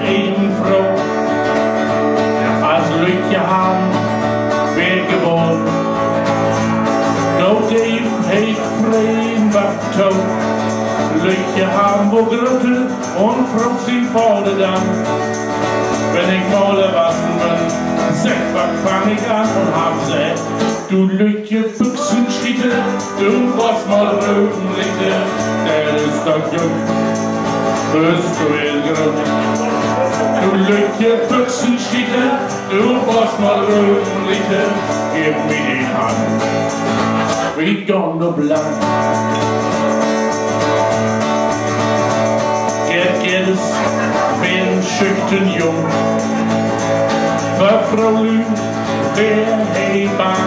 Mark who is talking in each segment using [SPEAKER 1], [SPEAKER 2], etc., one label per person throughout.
[SPEAKER 1] een vrouw. Als Lutje Haan weer geboren. Dood heeft vreemd wat toon. Lutje Haan wo Grutte und fragt sin Vater dann. Wenn ich mal waschen bin, sag, was fang ich an und hab gesagt, du Lütje Büchsenschritte, du warst mal Rötenritte, der ist doch jung, bist du Elgrund. Du Lütje Büchsenschritte, du warst mal Rötenritte, gib mir die Hand, wie Gondel blank. Geht es, wenn schüchtern jung, Frau Lü, wer heimbar.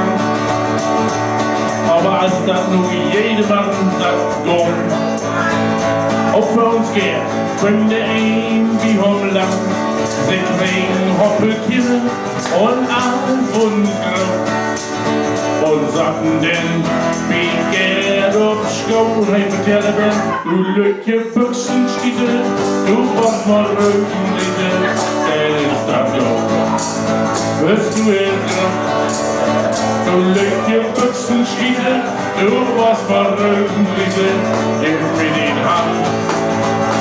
[SPEAKER 1] Aber als das nur jedermann sagt, komm, ob für uns geht, könnte ein wie Hommelang, sich wegen Hoppelkisse und auf uns grau. Und sagten denn, wie geht auf Schau, hey, vertelle denn, du Lücke Büchsenschritte, du warst mal Rötenritte, der ist das doch. Wirst du Elgrund, du Lücke Büchsenschritte, du warst mal Rötenritte, gib mir den Hand.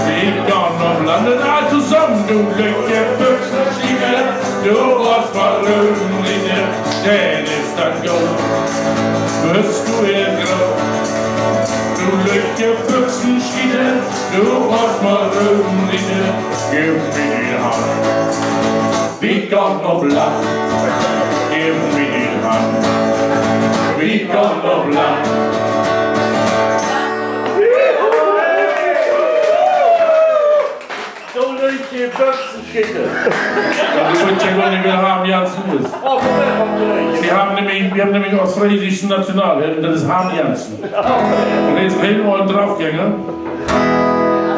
[SPEAKER 1] Wir gehen auf Landet all zusammen, du Lücke Büchsenschritte, du warst mal Rötenritte, der ist das Gold. Wirst du Elgrund, du Lücke Büchsenschritte, du warst mal Rötenritte, gib mir den Hand. Wie Gott noch lacht, gib mir die Hand. Wie Gott noch lacht.
[SPEAKER 2] So Lütje Büchsenschritte.
[SPEAKER 1] Ich wünsche euch, wir haben Janssen ist. Wir haben nämlich aus friesischen Nationalhelden, das ist Hahn Janssen. Und er ist Helmholtz Draufgänger.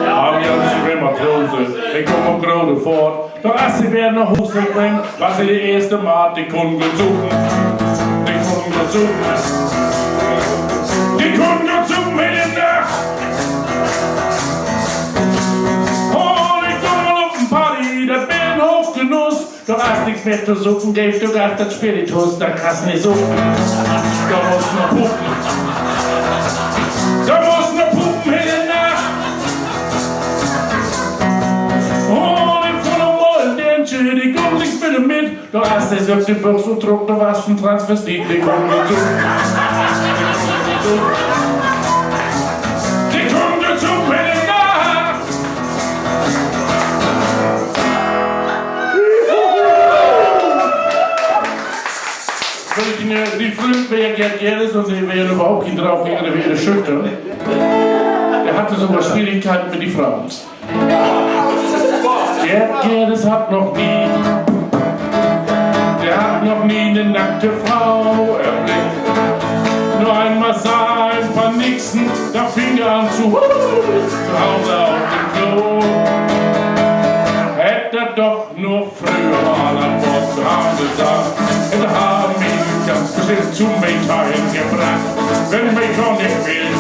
[SPEAKER 1] Hahn Janssen, Rematrose, ich komme um Grode fort. Doch als sie werden noch hochbringen, was sie die erste Mal die Kunden suchen. Die Kunden suchen. Die Kunden suchen in der Nacht. Oh, ich komme auf ein Party, das wäre ein Hochgenuss. Doch als nichts mehr zu suchen gibt, du hast das Spiritus, dann kannst du nicht suchen. Da muss noch puppen. Da muss noch puppen in der Nacht. Die kommen nicht bitte mit. Doch als der sagt, die Büchse und druckt, du warst ein Transvestit. Die kommen dazu. Die kommen dazu, bitte nach. Die Flücht wäre Gerdes und sie wäre überhaupt nicht draufgegangen, der wäre schüchtern. Er hatte sogar Schwierigkeiten mit den Frauen. Gerdes hat noch nie, der hat noch nie eine nackte Frau erblickt. Nur einmal sah ein paar Nixen, da fing er an zu Hause auf dem Klo. Hätte er doch nur früher mal an Bord zu haben gesagt, hätte haben ihn ganz bestimmt zum Mädchen gebracht. Wenn mich auch nicht will,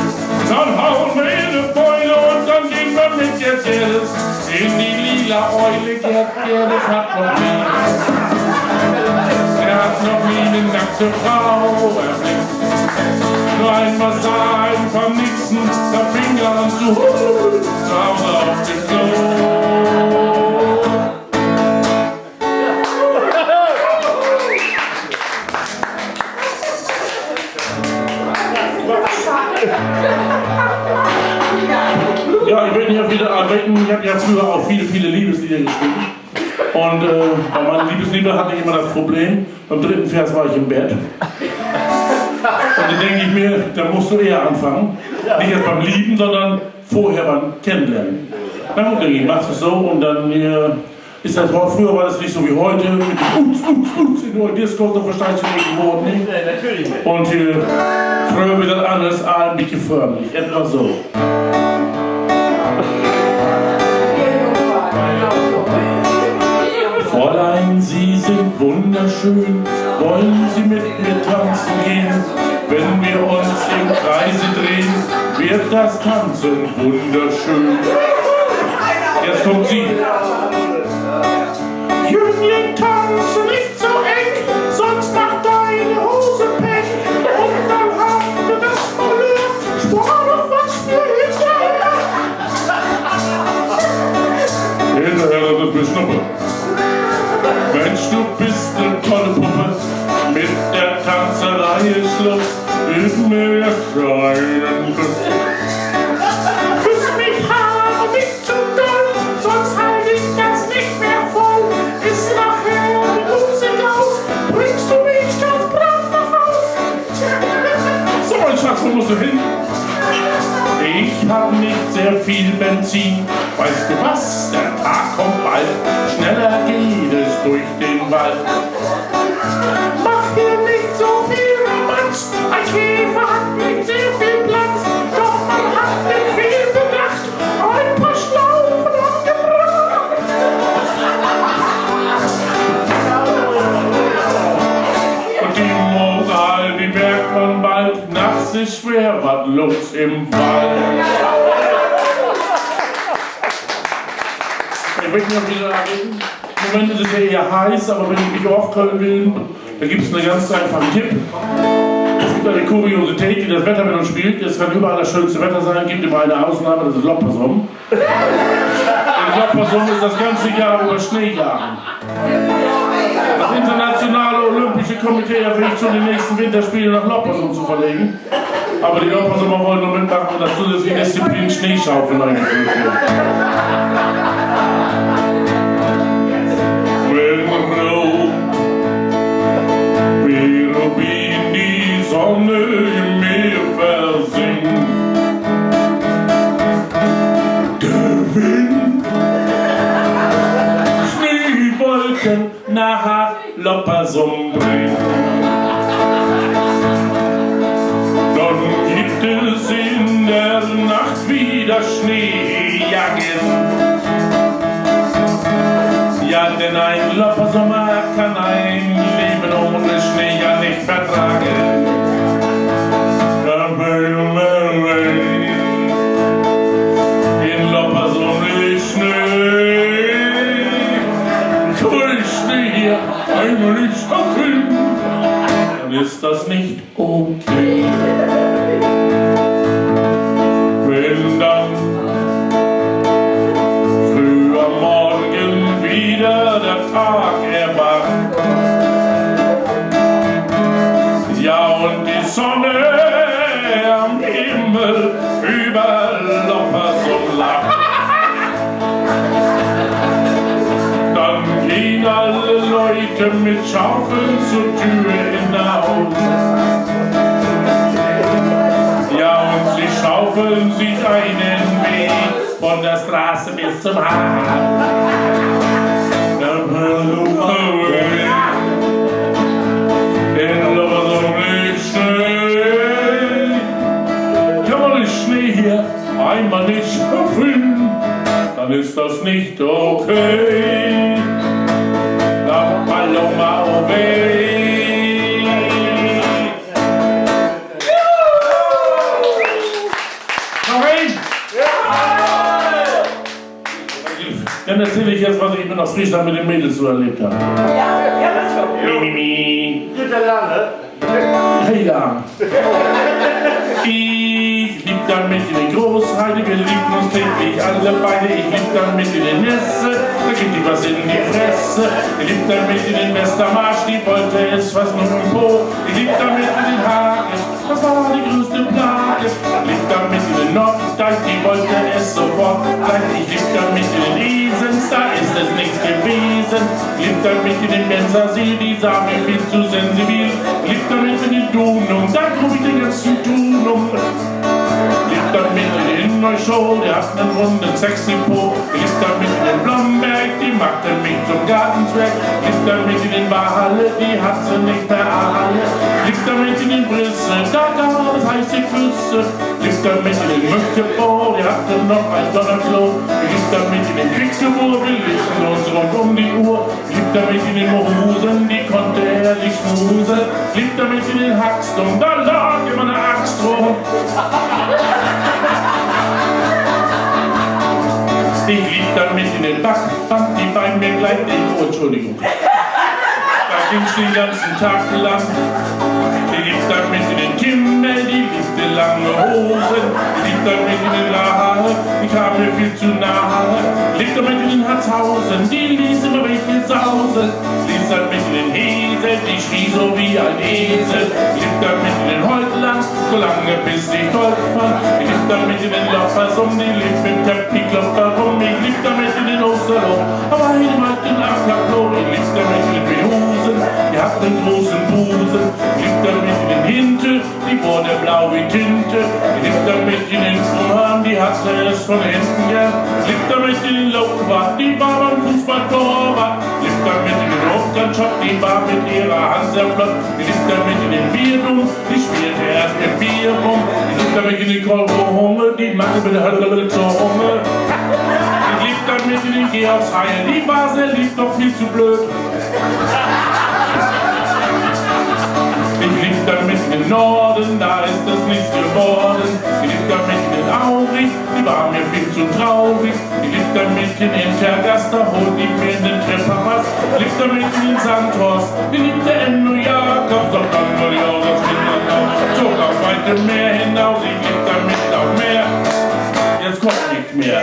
[SPEAKER 1] dann hauen wir in eine Beule und dann ging man mit Gerdes in die lila Eule. Gerdes hat noch nie, er hat noch nie eine nackte Frau erblickt. Nur einmal sah ein paar Nixen, da fing er an zu Hause auf dem Klo. Ja, ich werde hier wieder arbeiten. Ich habe ja früher auch viele Liebeslieder geschrieben. Und bei meinen Liebesliedern hatte ich immer das Problem, beim dritten Vers war ich im Bett. Und dann denke ich mir, da musst du eher anfangen. Nicht erst beim Lieben, sondern vorher beim Kennenlernen. Na gut, denke ich, machst es so und dann ist das, früher war das nicht so wie heute, mit in der Disco, da versteht sich nicht ein Wort nicht.
[SPEAKER 2] Natürlich nicht.
[SPEAKER 1] Und früher wird das alles ein bisschen förmlich, etwa so. Fräulein, Sie sind wunderschön, wollen Sie mit mir tanzen gehen? Wenn wir uns im Kreise drehen, wird das Tanzen wunderschön. Jetzt kommt sie. hinterher das beschnuppe. Mensch, du bist eine tolle Puppe, mit der Tanzerei ist Schluss, gib mir jetzt einen Kuss.
[SPEAKER 3] Küss mich hart, nicht zu doll, sonst halte ich das nicht mehr voll. Ist nachher die Musik aus, bringst du mich ganz brav nach Haus.
[SPEAKER 1] So, mein Schatz, wo musst du hin? Ich hab nicht sehr viel Benzin. Weißt du was? Der Tag kommt bald. Schneller geht es durch den Wald.
[SPEAKER 3] Mach hier nicht so viel Rabatz, ein Käfer hat nicht sehr viel Platz. Doch man hat nicht viel bedacht, ein paar Schlaufen angebracht.
[SPEAKER 1] Und die Moral, die merkt man bald. Nachts ist schwer, was los im Wald. Ich möchte noch wieder sagen, im Moment ist es ja eher heiß, aber wenn ich mich aufköln will, da gibt es einen ganz einfachen Tipp. Es gibt eine Kuriosität, die das Wetter mit uns spielt. Es kann überall das schönste Wetter sein, gibt immer eine Ausnahme, das ist Loppersum. In Loppersum ist das ganze Jahr über Schnee jagen. Das internationale Olympische Komitee erwägt schon die nächsten Winterspiele nach Loppersum zu verlegen. Aber die Loppersumer wollen nur mitmachen und dazu zusätzliche Disziplin Schneeschaufeln eingeführt wird. Wenn Ruby in die Sonne im Meer versinkt, der Wind Schneewolken nach Loppersum bringt. Dann gibt es in der Nacht wieder Schneejagen. Ja, denn ein Loppersummer kann ein Leben ohne Schnee ja nicht vertragen. In Loppersum ist Schnee, durch Schnee hier einmal nicht erfüllen, dann ist das nicht okay. Wenn dann früh am Morgen wieder der Tag erwacht, ja und die Sonne am Himmel über Loppersum lacht, dann gehen alle Leute mit Schaufeln zur Tür hinaus. Ja und sie schaufeln sich einen Weg von der Straße bis zum Hafen. In Loppersum liegt Schnee. Kann man den Schnee hier einmal nicht erfüllen, dann ist das nicht okay. La Paloma Ove. Dann erzähle ich jetzt, was ich mit aus Friesland mit den Mädels so erlebt habe.
[SPEAKER 2] Ja, das schon.
[SPEAKER 1] Mimimi.
[SPEAKER 2] Geht der lange?
[SPEAKER 1] Hey da. Ich lieb damit in die Großheide, wir lieben uns täglich alle beide. Ich lieb damit in den Nässe, da gibt die was in die Fresse. Ich lieb damit in den Westermarsch, die wollte es fast nur im Po. Ich lieb damit in den Haken, das war die größte Plage. Ich lieb damit in den Norddeich, die wollte es sofort gleich. Ich lieb damit in den Isens, da ist es nichts gewesen. Ich lieb damit in den Benzersee, die sah mir viel zu sensibil. Ich lieb damit in den Donum, da grub ich den ganzen Donum. Liegt damit in Neuschol, der hat einen runden sexy Po. Liegt damit in den Blomberg, die machte mich zum Gartenzwerg. Liegt damit in den Barhalle, die hat sie nicht mehr alle. Liegt damit in den Brisse, da gab es heiße Küsse. Liegt damit in den Mönckeborn, der hatte noch ein Donnerklo. Liegt damit in den Kriegsgewurr, wir liegen uns rund um die Uhr. Liegt damit in den Mohusen, die konnte er nicht schmusen. Liegt damit in den Hackstum, da lag immer eine Axt rum. Ich lieg damit in den Backband, die bei mir gleich nicht. Oh, Entschuldigung. Da ging's den ganzen Tag lang. Die liegt da mit in den Kimmel, die liebte lange Hosen. Die liegt da mit in den Haare, die kam mir viel zu nahe. Liegt da mit in den Harzhausen, die ließ immer welche sausen. Ließ da mit in den Hesen, die schrie so wie ein Esel. Liegt da mit in den Häutlern, so lange bis ich Gold fand. Die liegt da mit in den Loffers um, die liegt mit Teppichlopper rum. Ich liegt da mit in den Osterloh, aber eine macht den Ackerklo. Ich liegt da mit in den Hosen, die hat einen großen Busen. Liegt da mit in den Hinten, die wurde blau wie Tinte. Liegt da mit in den Vorhang, die hatte es von hinten gern. Liegt da mit in den Laufbad, die war beim Fußballtorwart. Liegt da mit in den Hochkantschott, die war mit ihrer Hand sehr flott. Die liegt da mit in den Bierdum, die spielte erst mit Bier rum. Die liegt da mit in den Kolberhunger, die machte mit der Hölle zur Hunger. Die liegt da mit in den Georgshaie, die war sehr lieb, doch viel zu blöd. Ich lieg da mit in den Norden, da ist das nichts geworden. Ich lieg da mit in den Aurich, die war mir viel zu traurig. Ich lieg da mit in den Tergaster, holt die mir in den Trepperpass. Ich lieg da mit in den Sandhorst, die liegt da in New York. Doch dann soll ich auch das Kinderhaus, zog auf weite Meer hinaus. Ich lieg da mit auf Meer, jetzt kommt nichts mehr.